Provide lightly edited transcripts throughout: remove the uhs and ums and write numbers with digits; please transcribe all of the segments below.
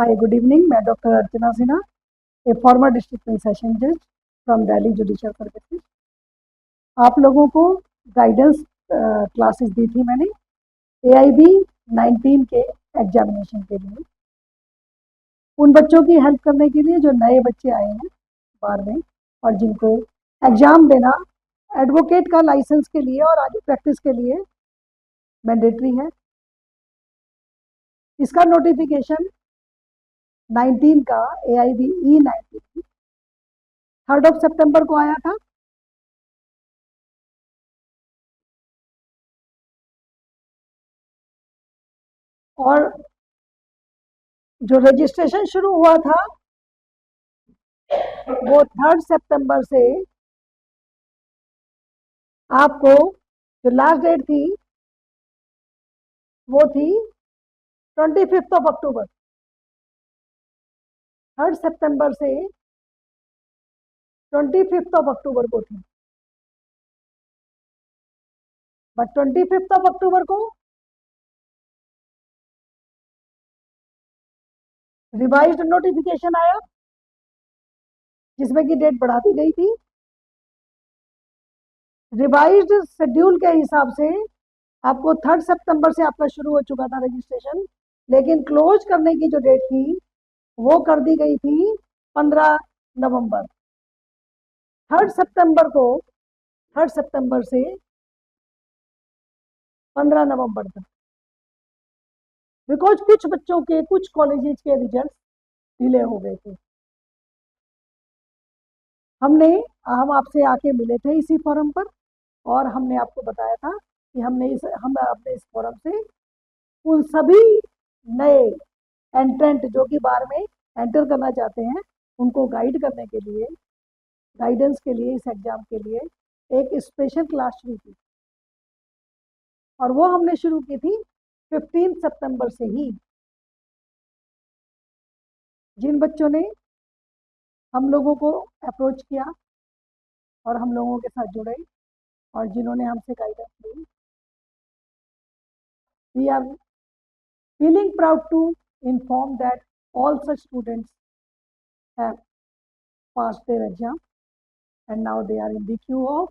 Hi, good evening. मैं doctor Archana Sinha, A farmer district and session जज from Delhi judicial services. आप लोगों को गाइडेंस क्लासेस दी थी मैंने AIB 19 के एग्जामिनेशन के लिए, उन बच्चों की हेल्प करने के लिए जो नए बच्चे आए हैं बार में और जिनको एग्ज़ाम देना एडवोकेट का लाइसेंस के लिए और आगे प्रैक्टिस के लिए मैंडेटरी है। इसका नोटिफिकेशन 19 का AIB E19 3 सितंबर को आया था। और जो रजिस्ट्रेशन शुरू हुआ था वो 3 सितंबर से आपको जो लास्ट डेट थी वो थी 25 अक्टूबर। 3 सितंबर से 25 अक्टूबर को थी, बट 25 अक्टूबर को रिवाइज्ड नोटिफिकेशन आया जिसमें कि डेट बढ़ा दी गई थी। रिवाइज्ड शेड्यूल के हिसाब से आपको 3 सितंबर से आपका शुरू हो चुका था रजिस्ट्रेशन, लेकिन क्लोज करने की जो डेट थी वो कर दी गई थी 15 नवंबर। 3 सितंबर से 15 नवंबर तक, बिकॉज कुछ बच्चों के कुछ कॉलेजेस के रिजल्ट डिले हो गए थे। हम आपसे आके मिले थे इसी फोरम पर और हमने आपको बताया था कि हम अपने इस फोरम से उन सभी नए एंट्रेंट जो कि बार में एंटर करना चाहते हैं उनको गाइड करने के लिए, गाइडेंस के लिए, इस एग्जाम के लिए एक स्पेशल क्लास शुरू की और वो हमने शुरू की थी 15 सितंबर से ही। जिन बच्चों ने हम लोगों को अप्रोच किया और हम लोगों के साथ जुड़े और जिन्होंने हमसे गाइडेंस ली, we are feeling proud to inform that all such students have passed their exam and now they are in the queue of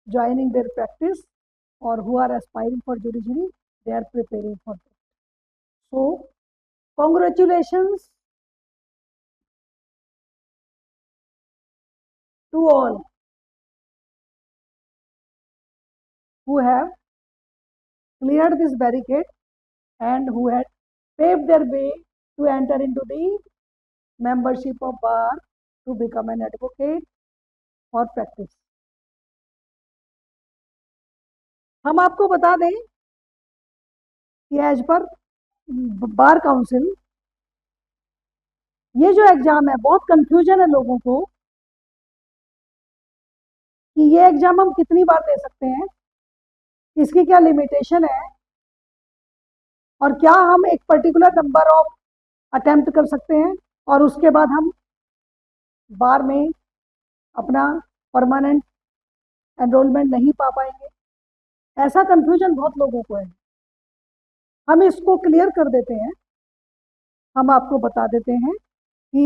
joining their practice, or who are aspiring for judiciary, they are preparing for that. So congratulations to all who have cleared this barricade and who had paved their way to enter into the membership of bar to become an advocate or practice. हम आपको बता दें कि as per bar council ये जो exam है, बहुत confusion है लोगों को कि ये एग्जाम हम कितनी बार दे सकते हैं, इसकी क्या लिमिटेशन है और क्या हम एक पर्टिकुलर नंबर ऑफ अटेम्प्ट कर सकते हैं और उसके बाद हम बार में अपना परमानेंट एनरोलमेंट नहीं पा पाएंगे। ऐसा कंफ्यूजन बहुत लोगों को है। हम इसको क्लियर कर देते हैं, हम आपको बता देते हैं कि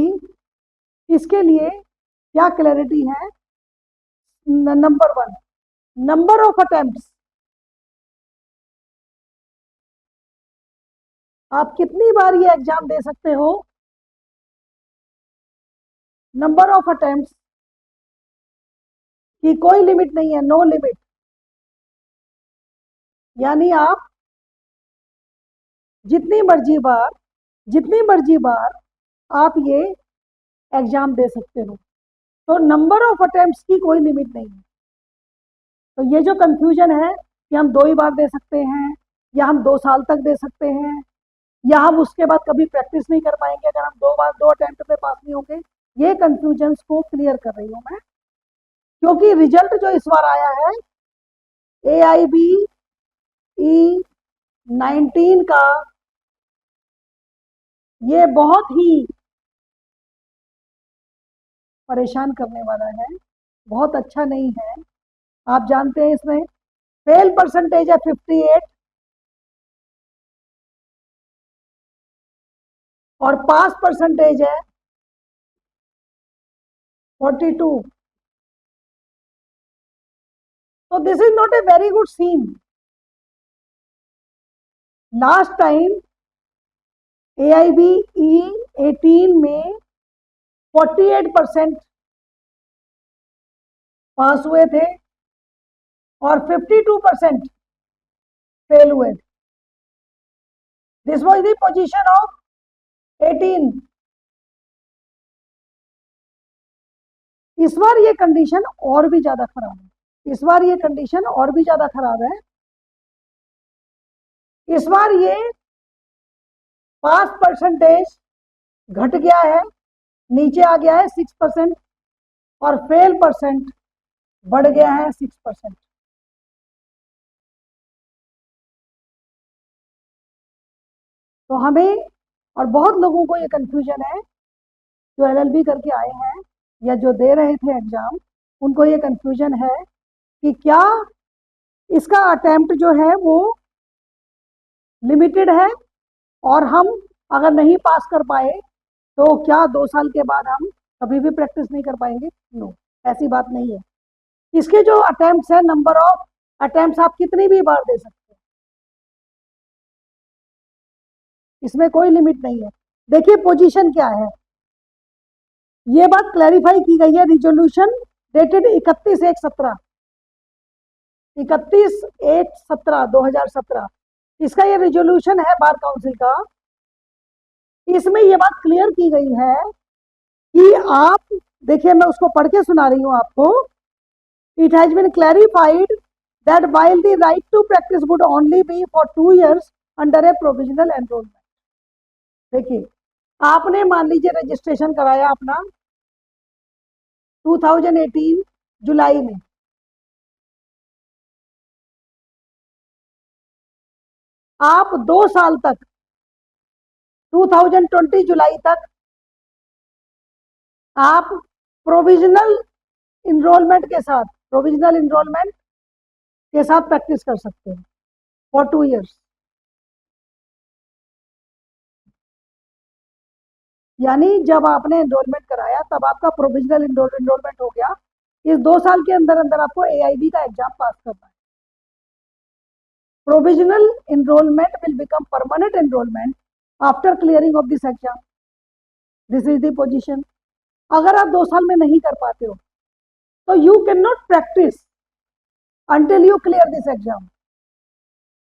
इसके लिए क्या क्लैरिटी है। Number 1, number of attempts. आप कितनी बार ये एग्जाम दे सकते हो, नंबर ऑफ अटेम्प्ट्स की कोई लिमिट नहीं है, नो लिमिट। यानी आप जितनी मर्जी बार आप ये एग्जाम दे सकते हो। तो नंबर ऑफ अटेम्प्ट्स की कोई लिमिट नहीं है। तो ये जो कंफ्यूजन है कि हम 2 ही बार दे सकते हैं या हम 2 साल तक दे सकते हैं या हम उसके बाद कभी प्रैक्टिस नहीं कर पाएंगे अगर हम 2 अटेम्प्ट पे पास नहीं होंगे, ये कंफ्यूजन्स को क्लियर कर रही हूँ मैं। क्योंकि रिजल्ट जो इस बार आया है AIB E19 का, ये बहुत ही परेशान करने वाला है, बहुत अच्छा नहीं है। आप जानते हैं इसमें फेल परसेंटेज है 58 और पास परसेंटेज है 42। तो this is not a very good scene. Last time AIB E18 में 48% पास हुए थे और 52% फेल हुए थे। This was the position of 18। इस बार ये कंडीशन और भी ज्यादा खराब है। इस बार ये कंडीशन और भी ज्यादा खराब है। इस बार ये पास परसेंटेज घट गया है, नीचे आ गया है 6%, और फेल परसेंट बढ़ गया है 6%। तो हमें और बहुत लोगों को ये कंफ्यूजन है जो LLB करके आए हैं या जो दे रहे थे एग्जाम, उनको ये कंफ्यूजन है कि क्या इसका अटेम्प्ट जो है वो लिमिटेड है और हम अगर नहीं पास कर पाए तो क्या 2 साल के बाद हम कभी भी प्रैक्टिस नहीं कर पाएंगे? नो, ऐसी बात नहीं है। इसके जो अटेम्प्ट्स है, नंबर ऑफ अटेम्प्ट्स आप कितनी भी बार दे सकते हैं, इसमें कोई लिमिट नहीं है। देखिए पोजीशन क्या है, ये बात क्लैरिफाई की गई है रिजोल्यूशन डेटेड 31/1/17, 31/1/17/2017। इसका ये रिजोल्यूशन है बार काउंसिल का। इसमें ये बात क्लियर की गई है कि आप देखिए, मैं उसको पढ़ के सुना रही हूं आपको। It has been clarified that while the right to practice would only be for 2 years under a provisional enrolment. देखिए, आपने मान लीजिए रजिस्ट्रेशन कराया अपना 2018 जुलाई में, आप 2 साल तक 2020 जुलाई तक आप प्रोविजनल इनरोलमेंट के साथ प्रैक्टिस कर सकते हैं फॉर 2 years। यानी जब आपने एनरोलमेंट कराया तब आपका प्रोविजनल इनरोलमेंट हो गया। इस 2 साल के अंदर अंदर आपको AIB का एग्जाम पास करना है। Provisional enrolment will become permanent enrolment after clearing of this exam. This is the position. अगर आप 2 साल में नहीं कर पाते हो तो you can not practice until you clear this exam.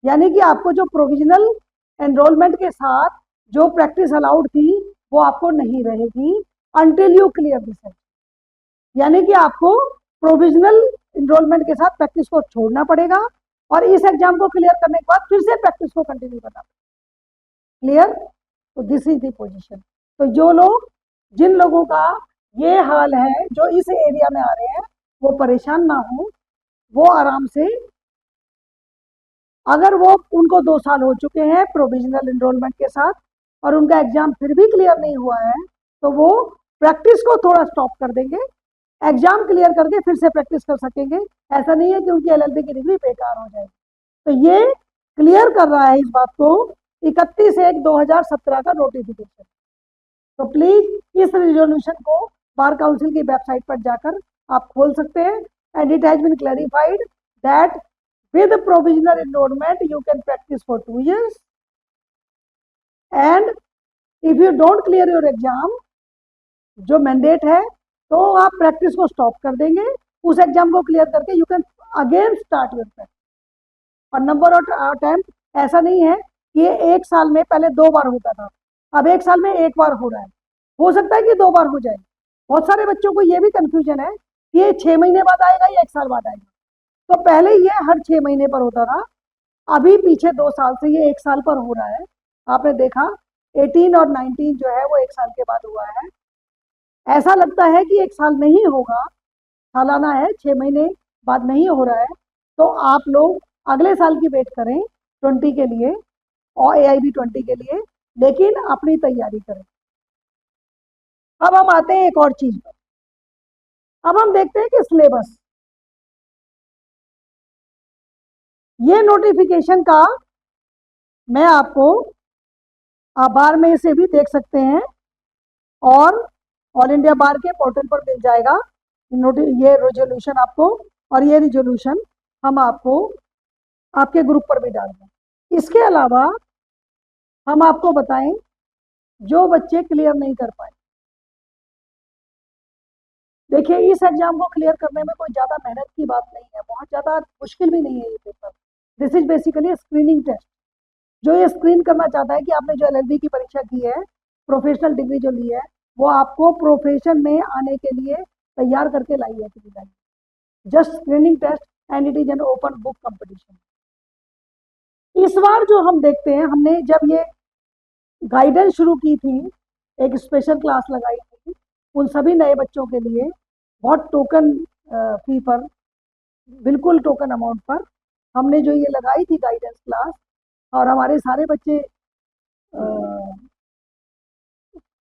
यानी कि आपको जो प्रोविजनल एनरोलमेंट के साथ जो प्रैक्टिस अलाउड थी वो आपको नहीं रहेगी until you clear this exam. यानी कि आपको प्रोविजनल इनरोलमेंट के साथ प्रैक्टिस को छोड़ना पड़ेगा और इस एग्जाम को क्लियर करने के बाद फिर से प्रैक्टिस को कंटिन्यू करना पड़ेगा। क्लियर? तो दिस इज द पोजीशन। तो जो लोग, जिन लोगों का ये हाल है, जो इस एरिया में आ रहे हैं, वो परेशान ना हो, वो आराम से, अगर वो उनको 2 साल हो चुके हैं प्रोविजनल एनरोलमेंट के साथ और उनका एग्जाम फिर भी क्लियर नहीं हुआ है, तो वो प्रैक्टिस को थोड़ा स्टॉप कर देंगे, एग्जाम क्लियर करके फिर से प्रैक्टिस कर सकेंगे। ऐसा नहीं है कि उनकी LLB की डिग्री बेकार हो जाएगी। तो ये क्लियर कर रहा है इस बात को 31/1/2017 का नोटिफिकेशन। तो प्लीज इस रिजोल्यूशन को बार काउंसिल की वेबसाइट पर जाकर आप खोल सकते हैं। And it has been clarified that with provisional enrollment you can practice for 2 years, and if you don't clear your exam, जो मैंडेट है, तो आप प्रैक्टिस को स्टॉप कर देंगे। उस एग्जाम को क्लियर करके you can again start your practice. और नंबर ऑफ अटेम्प्ट ऐसा नहीं है कि ये 1 साल में पहले 2 बार होता था, अब 1 साल में 1 बार हो रहा है। हो सकता है कि 2 बार हो जाए। बहुत सारे बच्चों को ये भी कंफ्यूजन है कि ये 6 महीने बाद आएगा या 1 साल बाद आएगा। तो पहले ये हर 6 महीने पर होता था, अभी पीछे 2 साल से ये 1 साल पर हो रहा है। आपने देखा 18 और 19 जो है वो 1 साल के बाद हुआ है। ऐसा लगता है कि 1 साल नहीं होगा, सालाना है, 6 महीने बाद नहीं हो रहा है। तो आप लोग अगले साल की वेट करें 20 के लिए और AIB 20 के लिए, लेकिन अपनी तैयारी करें। अब हम आते हैं एक और चीज पर। अब हम देखते हैं कि सिलेबस, ये नोटिफिकेशन का मैं आपको आप बार में इसे भी देख सकते हैं और ऑल इंडिया बार के पोर्टल पर मिल जाएगा ये रेजोल्यूशन आपको, और ये रेजोल्यूशन हम आपको आपके ग्रुप पर भी डाल दें। इसके अलावा हम आपको बताएं, जो बच्चे क्लियर नहीं कर पाए, देखिए इस एग्जाम को क्लियर करने में कोई ज़्यादा मेहनत की बात नहीं है, बहुत ज़्यादा मुश्किल भी नहीं है ये paper. This is basically screening test. जो ये स्क्रीन करना चाहता है कि आपने जो एलएलबी की परीक्षा की है, प्रोफेशनल डिग्री जो ली है, वो आपको प्रोफेशन में आने के लिए तैयार करके लाई है कि नहीं लाई। Just screening test and it is an open book competition. इस बार जो हम देखते हैं, हमने जब ये गाइडेंस शुरू की थी, एक स्पेशल क्लास लगाई थी उन सभी नए बच्चों के लिए, बहुत टोकन फी पर, बिल्कुल टोकन अमाउंट पर हमने जो ये लगाई थी गाइडेंस क्लास, और हमारे सारे बच्चे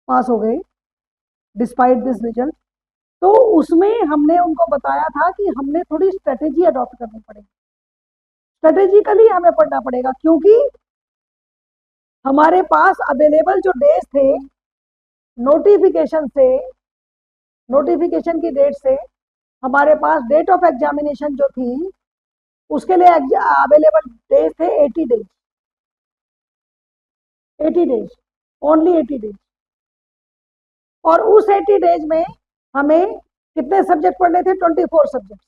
पास हो गए डिस्पाइट दिस रिजल्ट। तो उसमें हमने उनको बताया था कि हमने थोड़ी स्ट्रेटेजी अडॉप्ट करनी पड़ेगी, स्ट्रेटेजिकली हमें पढ़ना पड़ेगा, क्योंकि हमारे पास अवेलेबल जो डेज थे नोटिफिकेशन की डेट से हमारे पास डेट ऑफ एग्जामिनेशन जो थी उसके लिए अवेलेबल डेज थे 80 डेज, 80 डेज, ओनली 80 डेज। और उस 80 डेज में हमें कितने सब्जेक्ट पढ़ने थे? 24 सब्जेक्ट,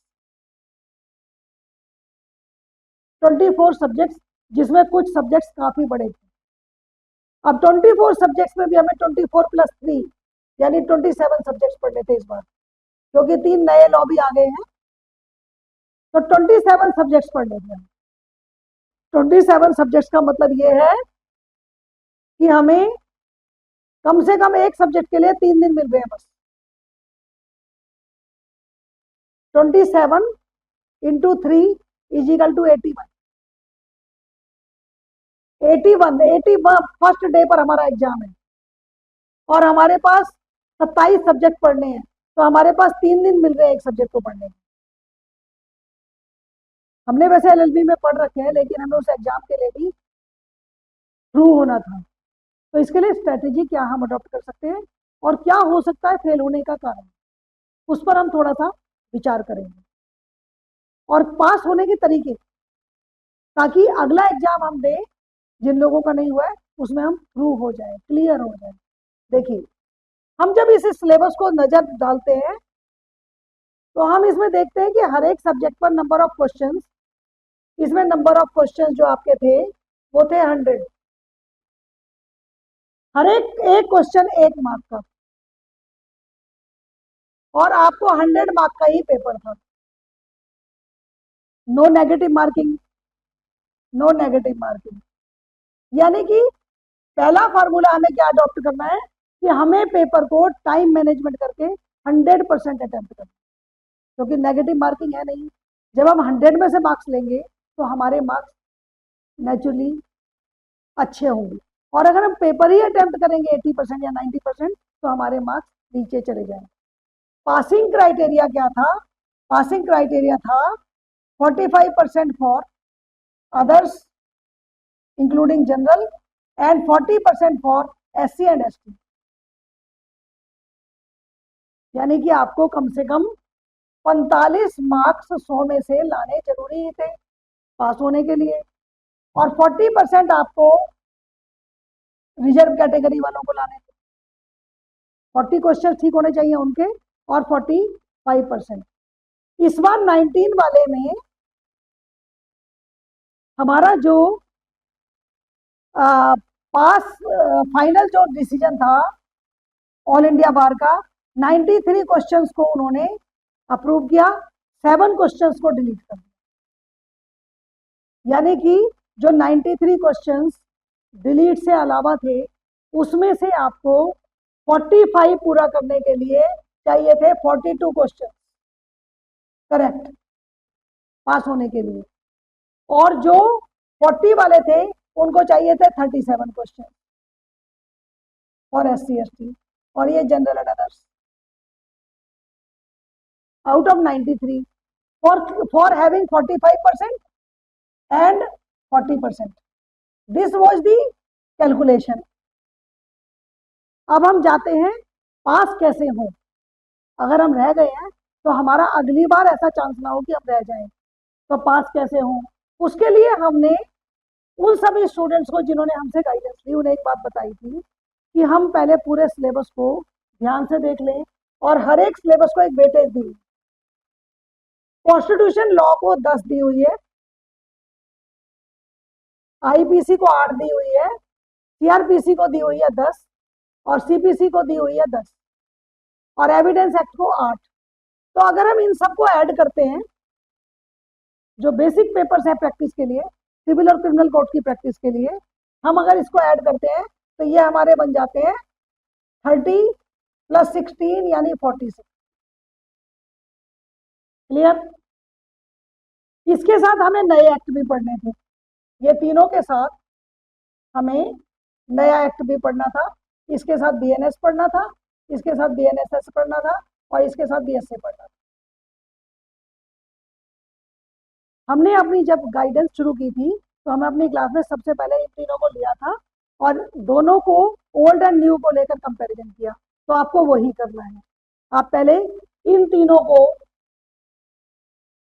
24 सब्जेक्ट्स, जिसमें कुछ सब्जेक्ट्स काफी बड़े थे। अब 24 सब्जेक्ट्स में भी हमें 24 + 3 यानी 27 सब्जेक्ट्स पढ़ने थे इस बार, क्योंकि 3 नए लॉ भी आ गए हैं, तो 27 सब्जेक्ट्स पढ़ने थे। 27 सब्जेक्ट्स का मतलब ये है कि हमें कम से कम एक सब्जेक्ट के लिए 3 दिन मिल रहे हैं बस। 27 × 3 = 81। 81 फर्स्ट डे पर हमारा एग्जाम है, और हमारे पास 27 सब्जेक्ट पढ़ने हैं, तो हमारे पास 3 दिन मिल रहे हैं एक सब्जेक्ट को पढ़ने के। हमने वैसे एलएलबी में पढ़ रखे हैं, लेकिन हमें उस एग्जाम के लिए भी थ्रू होना था, तो इसके लिए स्ट्रेटेजी क्या हम अडॉप्ट कर सकते हैं और क्या हो सकता है फेल होने का कारण, उस पर हम थोड़ा सा विचार करेंगे, और पास होने के तरीके, ताकि अगला एग्जाम हम दें, जिन लोगों का नहीं हुआ है उसमें हम थ्रू हो जाए, क्लियर हो जाए। देखिए, हम जब इस सिलेबस को नजर डालते हैं तो हम इसमें देखते हैं कि हर एक सब्जेक्ट पर नंबर ऑफ क्वेश्चंस, इसमें नंबर ऑफ क्वेश्चंस जो आपके थे वो थे 100। हर एक क्वेश्चन 1 मार्क का, और आपको 100 मार्क का ही पेपर था। No negative marking, no negative marking. यानी कि पहला फार्मूला हमें क्या अडॉप्ट करना है कि हमें पेपर को टाइम मैनेजमेंट करके 100% अटेम्प्ट करना, क्योंकि नेगेटिव मार्किंग है नहीं। जब हम 100 में से मार्क्स लेंगे तो हमारे मार्क्स नेचुरली अच्छे होंगे, और अगर हम पेपर ही अटेम्प्ट करेंगे 80% या 90%, तो हमारे मार्क्स नीचे चले जाएंगे। पासिंग क्राइटेरिया क्या था? पासिंग क्राइटेरिया था 45% for others including general and 40% for SC and ST। यानी कि आपको कम से कम 45 मार्क्स 100 में से लाने जरूरी ही थे पास होने के लिए, और 40% आपको रिजर्व कैटेगरी वालों को लाने थे। 40 क्वेश्चन ठीक होने चाहिए उनके, और 45%। इस बार 19 वाले में हमारा जो पास फाइनल जो डिसीजन था ऑल इंडिया बार का, 93 क्वेश्चंस को उन्होंने अप्रूव किया, 7 क्वेश्चंस को डिलीट कर दिया। यानी कि जो 93 क्वेश्चंस डिलीट से अलावा थे, उसमें से आपको 45 पूरा करने के लिए चाहिए थे 42 क्वेश्चन करेक्ट पास होने के लिए, और जो 40 वाले थे उनको चाहिए थे 37 क्वेश्चन फॉर SC ST और ये general and others out of 93 for having 45% and 40%. This was the calculation. अब हम जाते हैं पास कैसे हो। अगर हम रह गए हैं तो हमारा अगली बार ऐसा चांस ना हो कि हम रह जाएं। तो पास कैसे हो, उसके लिए हमने उन सभी स्टूडेंट्स को जिन्होंने हमसे गाइडेंस ली उन्हें एक बात बताई थी कि हम पहले पूरे सिलेबस को ध्यान से देख लें और हर एक सिलेबस को एक वेटेज दी। कॉन्स्टिट्यूशन लॉ को 10 दी हुई है, आईपीसी को 8 दी हुई है, सीआरपीसी को दी हुई है 10 और सीपीसी को दी हुई है 10 और एविडेंस एक्ट को 8। तो अगर हम इन सबको ऐड करते हैं, जो बेसिक पेपर्स हैं प्रैक्टिस के लिए, सिविल और क्रिमिनल कोर्ट की प्रैक्टिस के लिए, हम अगर इसको ऐड करते हैं तो ये हमारे बन जाते हैं 30 + 16 यानी 46। क्लियर? इसके साथ हमें नए एक्ट भी पढ़ने थे, ये तीनों के साथ हमें नया एक्ट भी पढ़ना था। इसके साथ बीएनएस पढ़ना था, इसके साथ बीएनएसएस पढ़ना था और इसके साथ बीएसए पढ़ना था। हमने अपनी जब गाइडेंस शुरू की थी तो हमें अपनी क्लास में सबसे पहले इन तीनों को लिया था और दोनों को ओल्ड एंड न्यू को लेकर कंपैरिजन किया। तो आपको वही करना है, आप पहले इन तीनों को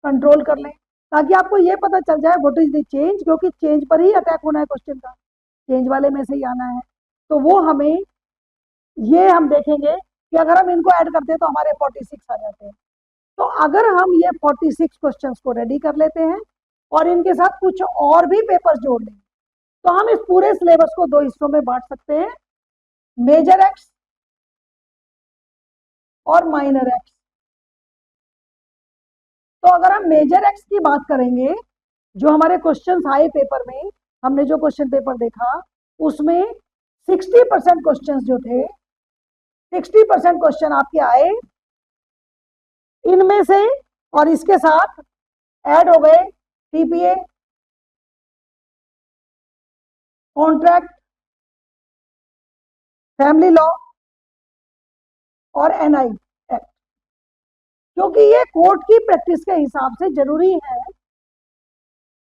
कंट्रोल कर लें ताकि आपको ये पता चल जाए व्हाट इज द चेंज, क्योंकि चेंज पर ही अटैक होना है क्वेश्चन का, चेंज वाले में से ही आना है। तो वो हमें ये हम देखेंगे कि अगर हम इनको ऐड करते हैं तो हमारे 46 आ जाते हैं। तो अगर हम ये 46 क्वेश्चंस को रेडी कर लेते हैं और इनके साथ कुछ और भी पेपर्स जोड़ लें तो हम इस पूरे सिलेबस को 2 हिस्सों में बांट सकते हैं, मेजर एक्ट्स और माइनर एक्ट्स। तो अगर हम मेजर एक्ट्स की बात करेंगे, जो हमारे क्वेश्चंस आए पेपर में, हमने जो क्वेश्चन पेपर देखा उसमें 60% क्वेश्चंस जो थे, 60% क्वेश्चन आपके आए इनमें से, और इसके साथ ऐड हो गए टीपीए, कॉन्ट्रैक्ट, फैमिली लॉ और एनआई एक्ट। क्योंकि ये कोर्ट की प्रैक्टिस के हिसाब से जरूरी है,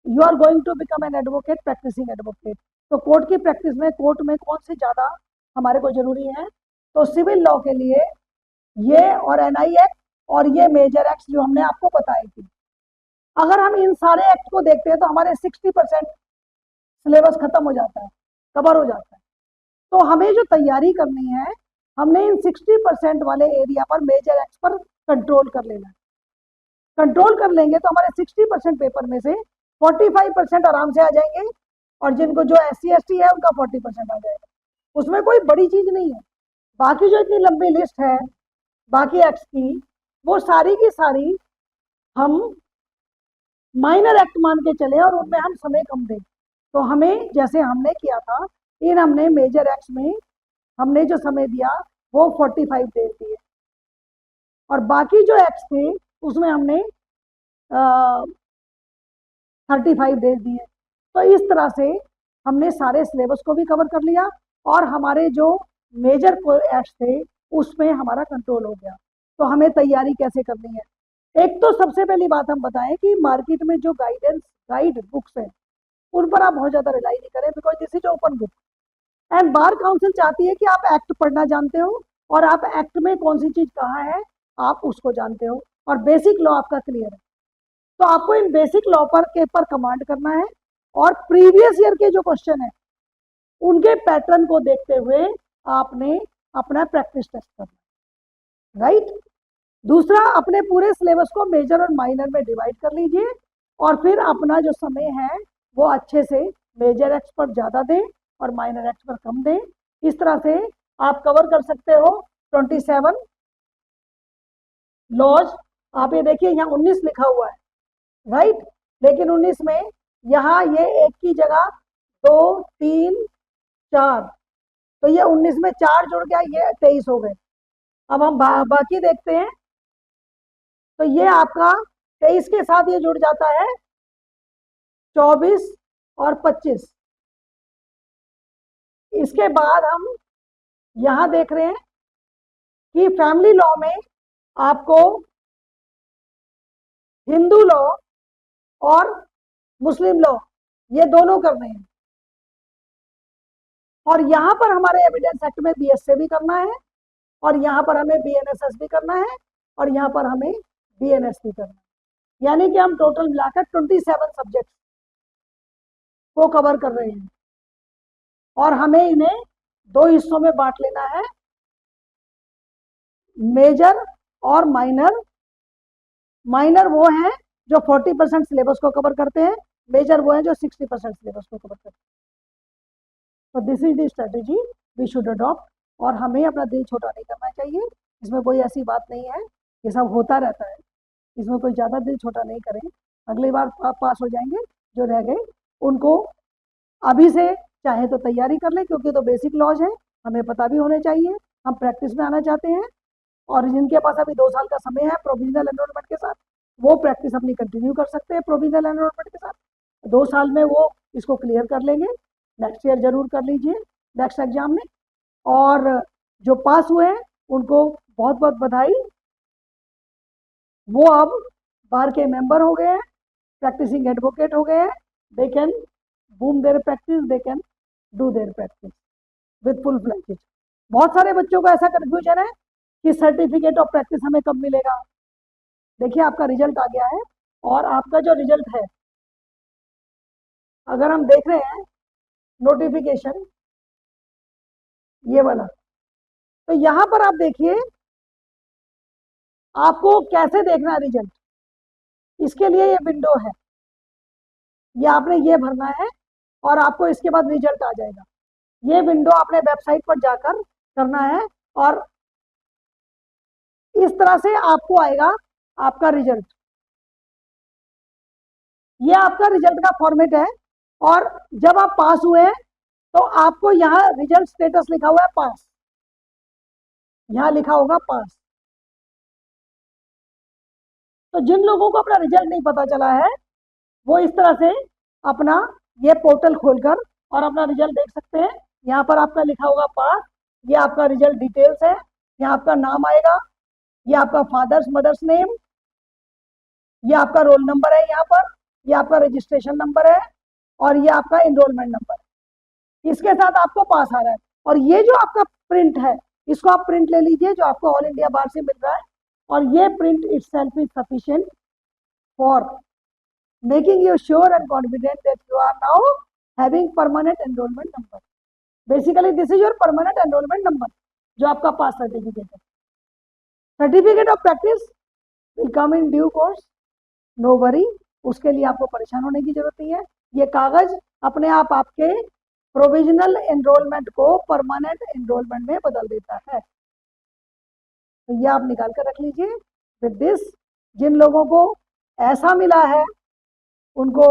you are going to become an advocate, practising advocate. तो कोर्ट की प्रैक्टिस में कोर्ट में कौन से ज्यादा हमारे को जरूरी है, तो सिविल लॉ के लिए ये और एनआई एक्ट और ये मेजर एक्ट जो हमने आपको बताए थे। अगर हम इन सारे एक्ट को देखते हैं तो हमारे 60% सिलेबस खत्म हो जाता है, कवर हो जाता है। तो हमें जो तैयारी करनी है, हमने इन 60% वाले एरिया पर, मेजर एक्ट पर कंट्रोल कर लेना है। कंट्रोल कर लेंगे तो हमारे 60% पेपर में से 45% आराम से आ जाएंगे और जिनको जो SC ST है उनका 40% आ जाएगा। उसमें कोई बड़ी चीज नहीं है। बाकी जो इतनी लंबी लिस्ट है बाकी एक्ट्स की, वो सारी की सारी हम माइनर एक्ट मान के चले और उनमें हम समय कम दें। तो हमें जैसे हमने किया था, हमने मेजर एक्ट्स में हमने जो समय दिया वो 45 डेज दिए और बाकी जो एक्ट्स थे उसमें हमने 35 डेज दिए। तो इस तरह से हमने सारे सिलेबस को भी कवर कर लिया और हमारे जो मेजर एक्ट्स थे उसमें हमारा कंट्रोल हो गया। तो हमें तैयारी कैसे करनी है, एक तो सबसे पहली बात हम बताएं कि मार्केट में जो गाइड बुक्स हैं उन पर आप बहुत ज्यादा रिलाई नहीं करें, because this is open book and bar council चाहती है कि आप एक्ट पढ़ना जानते हो और आप एक्ट में कौन सी चीज कहाँ है आप उसको जानते हो और बेसिक लॉ आपका क्लियर है। तो आपको इन बेसिक लॉ पर कमांड करना है और प्रीवियस ईयर के जो क्वेश्चन है उनके पैटर्न को देखते हुए आपने अपना प्रैक्टिस टेस्ट करना, राइट। दूसरा, अपने पूरे सिलेबस को मेजर और माइनर में डिवाइड कर लीजिए और फिर अपना जो समय है वो अच्छे से मेजर एक्ट पर ज्यादा दें और माइनर एक्ट पर कम दें। इस तरह से आप कवर कर सकते हो 27 लॉज। आप ये देखिए यहाँ 19 लिखा हुआ है, राइट, लेकिन 19 में यहाँ ये एक की जगह 2 3 4, तो ये 19 में 4 जुड़ गया, ये 23 हो गए। अब हम बाकी देखते हैं, तो ये आपका 23 के साथ ये जुड़ जाता है 24 और 25। इसके बाद हम यहां देख रहे हैं कि फैमिली लॉ में आपको हिंदू लॉ और मुस्लिम लॉ ये दोनों करने हैं। और यहाँ पर हमारे एविडेंस एक्ट में बीएसए भी करना है, और यहाँ पर हमें बीएनएसएस भी करना है, और यहाँ पर हमें बीएनएस भी करना है। यानी कि हम टोटल मिलाकर 27 सब्जेक्ट को कवर कर रहे हैं, और हमें इन्हें 2 हिस्सों में बांट लेना है, मेजर और माइनर। माइनर वो हैं जो 40% सिलेबस को कवर करते हैं, मेजर वो हैं जो 60% सिलेबस को कवर करते हैं। तो this is the strategy we should adopt, और हमें अपना दिल छोटा नहीं करना चाहिए। इसमें कोई ऐसी बात नहीं है, ये सब होता रहता है, इसमें कोई ज़्यादा दिल छोटा नहीं करें। अगली बार आप पास हो जाएंगे, जो रह गए उनको अभी से चाहे तो तैयारी कर लें, क्योंकि तो बेसिक लॉज है, हमें पता भी होने चाहिए। हम प्रैक्टिस में आना चाहते हैं, और जिनके पास अभी 2 साल का समय है प्रोविजनल एनरोलमेंट के साथ, वो प्रैक्टिस अपनी कंटिन्यू कर सकते हैं प्रोविजनल एनरोलमेंट के साथ। 2 साल में वो इसको क्लियर कर लेंगे। नेक्स्ट ईयर जरूर कर लीजिए, नेक्स्ट एग्जाम में। और जो पास हुए हैं उनको बहुत बहुत बधाई, वो अब बार के मेंबर हो गए हैं, प्रैक्टिसिंग एडवोकेट हो गए हैं। They can boom their practice, they can do their practice with full fledged. बहुत सारे बच्चों को ऐसा कंफ्यूजन है कि सर्टिफिकेट ऑफ प्रैक्टिस हमें कब मिलेगा। देखिए आपका रिजल्ट आ गया है, और आपका जो रिजल्ट है, अगर हम देख रहे हैं नोटिफिकेशन ये वाला, तो यहां पर आप देखिए आपको कैसे देखना है रिजल्ट। इसके लिए ये विंडो है, ये आपने ये भरना है, और आपको इसके बाद रिजल्ट आ जाएगा। ये विंडो आपने वेबसाइट पर जाकर करना है, और इस तरह से आपको आएगा आपका रिजल्ट। ये आपका रिजल्ट का फॉर्मेट है, और जब आप पास हुए हैं तो आपको यहाँ रिजल्ट स्टेटस लिखा हुआ है पास, यहाँ लिखा होगा पास। तो जिन लोगों को अपना रिजल्ट नहीं पता चला है, वो इस तरह से अपना ये पोर्टल खोलकर और अपना रिजल्ट देख सकते हैं। यहाँ पर आपका लिखा होगा पास, ये आपका रिजल्ट डिटेल्स है, यहाँ आपका नाम आएगा, ये आपका फादर्स मदर्स नेम, ये आपका रोल नंबर है, यहाँ पर ये आपका रजिस्ट्रेशन नंबर है, और ये आपका एनरोलमेंट नंबर है। इसके साथ आपको पास आ रहा है। और ये जो आपका प्रिंट है, इसको आप प्रिंट ले लीजिए, जो आपको ऑल इंडिया बार से मिल रहा है, और ये print itself is sufficient for making you sure and confident that you are now having permanent enrolment number. Basically this is your permanent enrolment number, जो आपका पास सर्टिफिकेट है। Certificate of practice will come in due course, no worry, उसके लिए आपको परेशान होने की जरूरत नहीं है। ये कागज अपने आप आपके प्रोविजनल एनरोलमेंट को परमानेंट एनरोलमेंट में बदल देता है। तो ये आप निकाल कर रख लीजिए। विद दिस, जिन लोगों को ऐसा मिला है उनको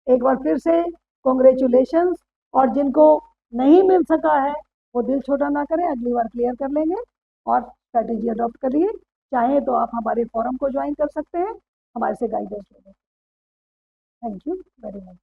एक बार फिर से कॉन्ग्रेचुलेशंस, और जिनको नहीं मिल सका है वो दिल छोटा ना करें, अगली बार क्लियर कर लेंगे और स्ट्रैटेजी अडॉप्ट करिए। चाहे तो आप हमारे फोरम को ज्वाइन कर सकते हैं, हमारे से गाइडेंस ले लें। Thank you very much.